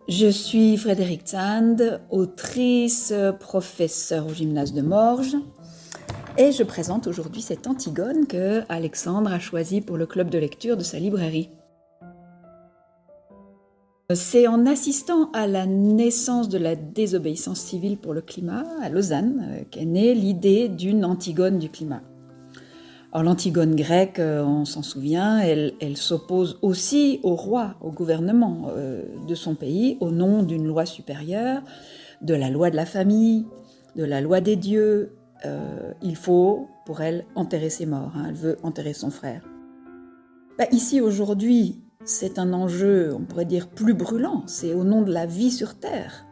Je suis Frédérique Zand, autrice, professeure au gymnase de Morges, et je présente aujourd'hui cette Antigone que Alexandre a choisie pour le club de lecture de sa librairie. C'est en assistant à la naissance de la désobéissance civile pour le climat à Lausanne qu'est née l'idée d'une Antigone du climat. Alors l'Antigone grecque, on s'en souvient, elle s'oppose aussi au roi, au gouvernement de son pays, au nom d'une loi supérieure, de la loi de la famille, de la loi des dieux. Il faut, pour elle, enterrer ses morts. Elle veut enterrer son frère. Ici, aujourd'hui, c'est un enjeu, on pourrait dire, plus brûlant. C'est au nom de la vie sur Terre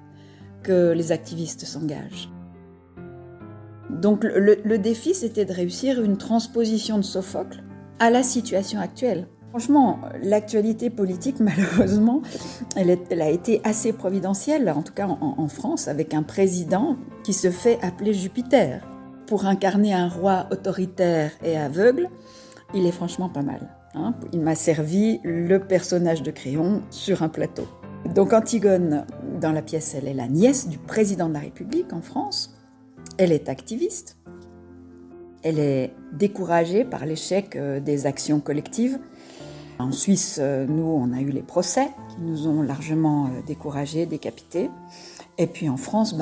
que les activistes s'engagent. Donc le défi, c'était de réussir une transposition de Sophocle à la situation actuelle. Franchement, l'actualité politique, malheureusement, elle a été assez providentielle, en tout cas en France, avec un président qui se fait appeler Jupiter. Pour incarner un roi autoritaire et aveugle, il est franchement pas mal. Il m'a servi le personnage de Créon sur un plateau. Donc Antigone, dans la pièce, elle est la nièce du président de la République en France. Elle est activiste, elle est découragée par l'échec des actions collectives. En Suisse, nous, on a eu les procès qui nous ont largement découragés, décapités. Et puis en France,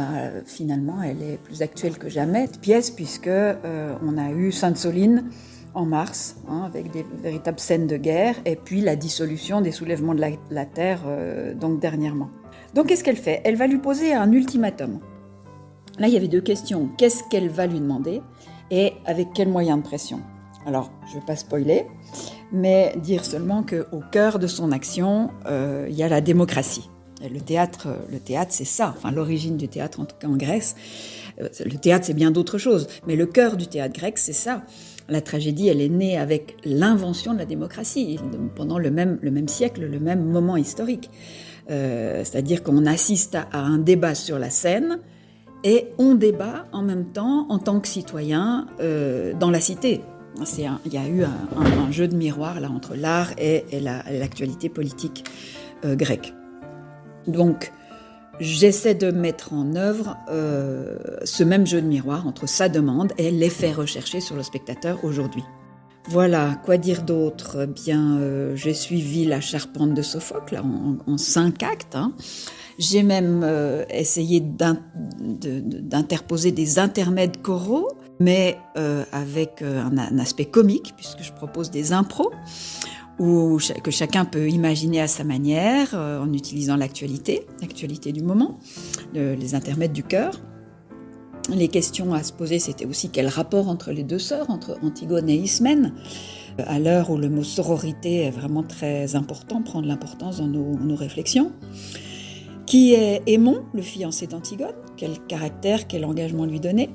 finalement, elle est plus actuelle que jamais, cette pièce, puisque on a eu Sainte-Soline en mars, avec des véritables scènes de guerre, et puis la dissolution des soulèvements de la terre, donc dernièrement. Donc qu'est-ce qu'elle fait ? Elle va lui poser un ultimatum. Là, il y avait deux questions. Qu'est-ce qu'elle va lui demander et avec quels moyens de pression ? Alors, je ne vais pas spoiler, mais dire seulement qu'au cœur de son action, il y a la démocratie. Et le théâtre, c'est ça. Enfin, l'origine du théâtre, en tout cas en Grèce. Le théâtre, c'est bien d'autres choses, mais le cœur du théâtre grec, c'est ça. La tragédie, elle est née avec l'invention de la démocratie, pendant le même siècle, le même moment historique. C'est-à-dire qu'on assiste à un débat sur la scène, et on débat en même temps, en tant que citoyen, dans la cité. Il y a eu un jeu de miroir là, entre l'art et l'actualité politique grecque. Donc, j'essaie de mettre en œuvre ce même jeu de miroir entre sa demande et l'effet recherché sur le spectateur aujourd'hui. Voilà, quoi dire d'autre ? J'ai suivi la charpente de Sophocle en 5 actes. J'ai même essayé d'interposer des intermèdes choraux, mais avec un aspect comique, puisque je propose des impros, que chacun peut imaginer à sa manière, en utilisant l'actualité du moment, les intermèdes du cœur. Les questions à se poser, c'était aussi quel rapport entre les deux sœurs, entre Antigone et Ismène, à l'heure où le mot sororité est vraiment très important, prend de l'importance dans nos réflexions. Qui est Aimon, le fiancé d'Antigone ? Quel caractère, quel engagement lui donner ?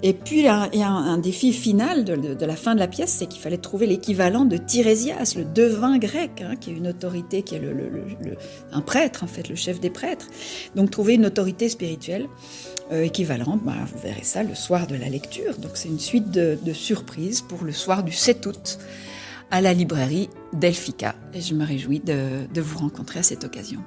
Et puis, il y a un défi final de la fin de la pièce, c'est qu'il fallait trouver l'équivalent de Tirésias, le devin grec, qui est une autorité, qui est un prêtre, en fait, le chef des prêtres. Donc, trouver une autorité spirituelle équivalente, vous verrez ça le soir de la lecture. Donc, c'est une suite de surprises pour le soir du 7 août à la librairie Delphica. Et je me réjouis de vous rencontrer à cette occasion.